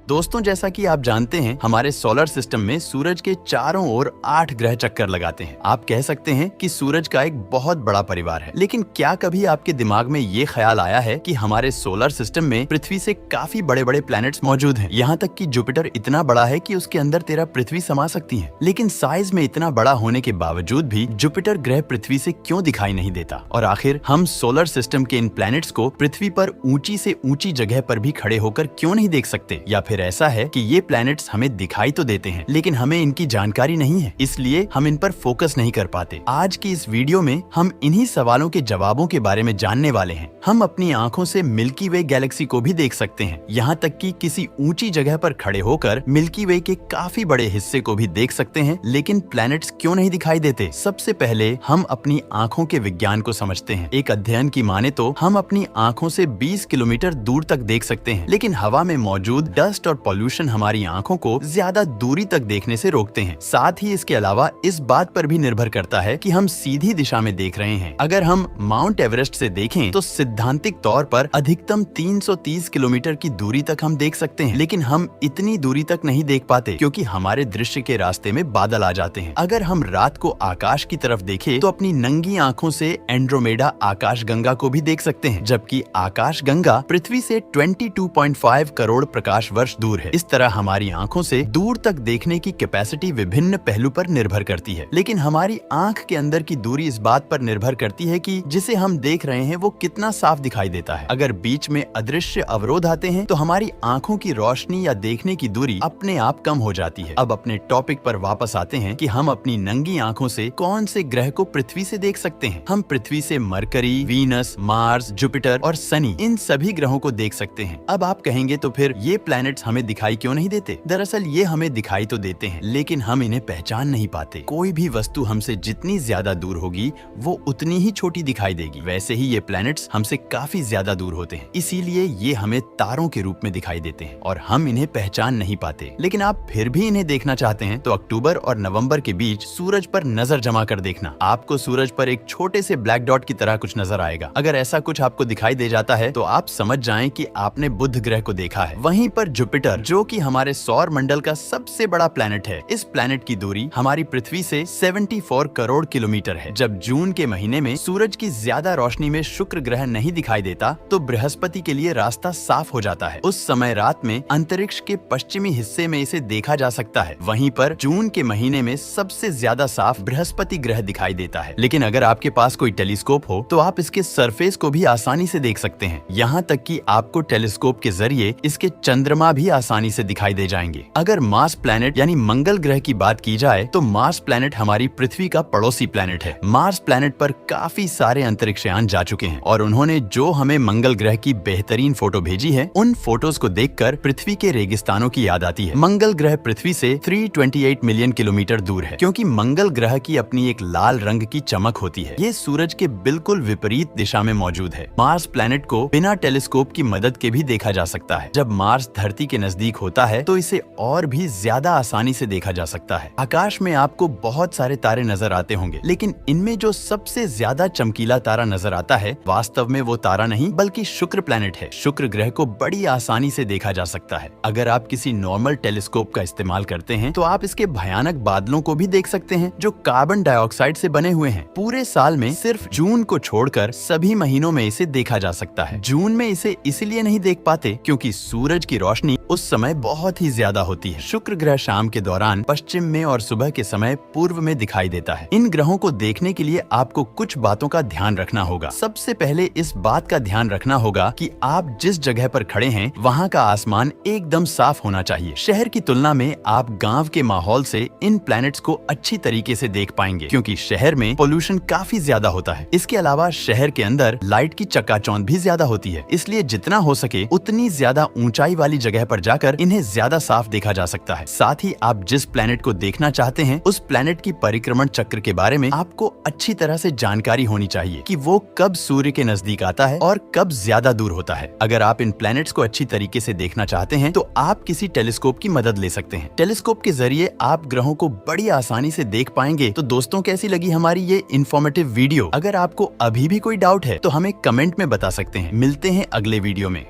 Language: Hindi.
दोस्तों, जैसा कि आप जानते हैं, हमारे सोलर सिस्टम में सूरज के चारों ओर 8 ग्रह चक्कर लगाते हैं। आप कह सकते हैं कि सूरज का एक बहुत बड़ा परिवार है। लेकिन क्या कभी आपके दिमाग में ये ख्याल आया है कि हमारे सोलर सिस्टम में पृथ्वी से काफी बड़े बड़े प्लैनेट्स मौजूद हैं? यहाँ तक कि जुपिटर इतना बड़ा है कि उसके अंदर तेरा पृथ्वी समा सकती है। लेकिन साइज में इतना बड़ा होने के बावजूद भी जुपिटर ग्रह पृथ्वी से क्यों दिखाई नहीं देता? और आखिर हम सोलर सिस्टम के इन प्लैनेट्स को पृथ्वी पर ऊंची से ऊंची जगह पर भी खड़े होकर क्यों नहीं देख सकते? या फिर ऐसा है कि ये प्लैनेट्स हमें दिखाई तो देते हैं, लेकिन हमें इनकी जानकारी नहीं है, इसलिए हम इन पर फोकस नहीं कर पाते। आज की इस वीडियो में हम इन्हीं सवालों के जवाबों के बारे में जानने वाले हैं। हम अपनी आंखों से मिल्की वे गैलेक्सी को भी देख सकते हैं, यहाँ तक कि किसी ऊंची जगह पर खड़े होकर मिल्की वे के काफी बड़े हिस्से को भी देख सकते हैं, लेकिन प्लैनेट्स क्यों नहीं दिखाई देते? सबसे पहले हम अपनी आंखों के विज्ञान को समझते हैं। एक अध्ययन की माने तो हम अपनी आंखों से 20 किलोमीटर दूर तक देख सकते हैं, लेकिन हवा में मौजूद डस्ट और पॉल्यूशन हमारी आंखों को ज्यादा दूरी तक देखने से रोकते हैं। साथ ही इसके अलावा इस बात पर भी निर्भर करता है कि हम सीधी दिशा में देख रहे हैं। अगर हम माउंट एवरेस्ट से देखें तो सैद्धांतिक तौर पर अधिकतम 330 किलोमीटर की दूरी तक हम देख सकते हैं, लेकिन हम इतनी दूरी तक नहीं देख पाते क्योंकि हमारे दृश्य के रास्ते में बादल आ जाते हैं। अगर हम रात को आकाश की तरफ देखें तो अपनी नंगी आंखों से एंड्रोमेडा आकाश गंगा को भी देख सकते हैं, जबकि आकाश गंगा पृथ्वी से 22.5 करोड़ प्रकाश वर्ष दूर है। इस तरह हमारी आंखों से दूर तक देखने की कैपेसिटी विभिन्न पहलू पर निर्भर करती है, लेकिन हमारी आंख के अंदर की दूरी इस बात पर निर्भर करती है कि जिसे हम देख रहे हैं वो कितना साफ दिखाई देता है। अगर बीच में अदृश्य अवरोध आते हैं तो हमारी आंखों की रोशनी या देखने की दूरी अपने आप कम हो जाती है। अब अपने टॉपिक पर वापस आते हैं कि हम अपनी नंगी आंखों से कौन से ग्रह को पृथ्वी से देख सकते हैं। हम पृथ्वी से मरकरी, वीनस, मार्स, जुपिटर और शनि, इन सभी ग्रहों को देख सकते हैं। अब आप कहेंगे तो फिर ये प्लैनेट्स हमें दिखाई क्यों नहीं देते? दरअसल ये हमें दिखाई तो देते हैं, लेकिन हम इन्हें पहचान नहीं पाते। कोई भी वस्तु हमसे जितनी ज्यादा दूर होगी वो उतनी ही छोटी दिखाई देगी। वैसे ही ये प्लैनेट्स हमसे काफी ज्यादा दूर होते हैं, इसीलिए ये हमें तारों के रूप में दिखाई देते हैं और हम इन्हें पहचान नहीं पाते। लेकिन आप फिर भी इन्हें देखना चाहते हैं तो अक्टूबर और नवंबर के बीच सूरज पर नजर जमा कर देखना। आपको सूरज पर एक छोटे से ब्लैक डॉट की तरह कुछ नजर आएगा। अगर ऐसा कुछ आपको दिखाई दे जाता है तो आप समझ जाएं कि आपने बुध ग्रह को देखा है। वहीं पर जुपिटर, जो कि हमारे सौर मंडल का सबसे बड़ा प्लैनेट है, इस प्लैनेट की दूरी हमारी पृथ्वी से 74 करोड़ किलोमीटर है। जब जून के महीने में सूरज की ज्यादा रोशनी में शुक्र ग्रह नहीं दिखाई देता तो बृहस्पति के लिए रास्ता साफ हो जाता है। उस समय रात में अंतरिक्ष के पश्चिमी हिस्से में इसे देखा जा सकता है। वहीं पर जून के महीने में सबसे ज्यादा साफ बृहस्पति ग्रह दिखाई देता है। लेकिन अगर आपके पास कोई टेलीस्कोप हो तो आप इसके सरफेस को भी आसानी से देख सकते हैं। यहाँ तक कि आपको टेलीस्कोप के जरिए इसके चंद्रमा भी आसानी से दिखाई दे जाएंगे। अगर मार्स प्लैनेट यानी मंगल ग्रह की बात की जाए तो मार्स प्लैनेट हमारी पृथ्वी का पड़ोसी प्लैनेट है। मार्स प्लैनेट पर काफी सारे अंतरिक्षयान जा चुके हैं और उन्होंने जो हमें मंगल ग्रह की बेहतरीन फोटो भेजी है, उन फोटोज को देखकर पृथ्वी के रेगिस्तानों की याद आती है। मंगल ग्रह पृथ्वी से 328 मिलियन किलोमीटर दूर है, क्योंकि मंगल ग्रह की अपनी एक लाल रंग की चमक होती है। ये सूरज के बिल्कुल विपरीत दिशा में मौजूद है। मार्स प्लैनेट को बिना टेलीस्कोप की मदद के भी देखा जा सकता है। जब मार्स धरती के नजदीक होता है तो इसे और भी ज्यादा आसानी से देखा जा सकता है। आकाश में आपको बहुत सारे तारे नजर आते होंगे, लेकिन इनमें जो सबसे ज्यादा चमकीला तारा नजर आता है, वास्तव में वो तारा नहीं बल्कि शुक्र प्लैनेट है। शुक्र ग्रह को बड़ी आसानी से देखा जा सकता है। अगर आप किसी नॉर्मल टेलीस्कोप का इस्तेमाल करते हैं तो आप इसके भयानक बादलों को भी देख सकते हैं जो कार्बन डाइऑक्साइड से बने हुए हैं। पूरे साल में सिर्फ जून को छोड़कर सभी महीनों में इसे देखा जा सकता है। जून में इसे इसलिए नहीं देख पाते क्योंकि सूरज की रोशनी उस समय बहुत ही ज्यादा होती है। शुक्र ग्रह शाम के दौरान पश्चिम में और सुबह के समय पूर्व में दिखाई देता है। इन ग्रहों को देखने के लिए आपको कुछ बातों का ध्यान रखना होगा। सबसे पहले इस बात का ध्यान रखना होगा कि आप जिस जगह पर खड़े हैं वहाँ का आसमान एकदम साफ होना चाहिए। शहर की तुलना में आप गांव के माहौल से इन प्लैनेट्स को अच्छी तरीके से देख पाएंगे, क्योंकि शहर में पोल्यूशन काफी ज्यादा होता है। इसके अलावा शहर के अंदर लाइट की चकाचौंध भी ज्यादा होती है, इसलिए जितना हो सके उतनी ज्यादा ऊंचाई वाली जगह पर जाकर इन्हें ज्यादा साफ देखा जा सकता है। साथ ही आप जिस प्लैनेट को देखना चाहते हैं उस प्लैनेट की परिक्रमण चक्र के बारे में आपको अच्छी तरह से जानकारी होनी चाहिए कि वो कब सूर्य के नजदीक आता है और कब ज्यादा दूर होता है। अगर आप इन प्लैनेट्स को अच्छी तरीके से देखना चाहते हैं तो आप किसी टेलीस्कोप की मदद ले सकते हैं। टेलीस्कोप के जरिए आप ग्रहों को बड़ी आसानी से देख पाएंगे। तो दोस्तों, कैसी लगी हमारी ये इन्फॉर्मेटिव वीडियो? अगर आपको अभी भी कोई डाउट है तो हमें कमेंट में बता सकते हैं। मिलते हैं अगले वीडियो में।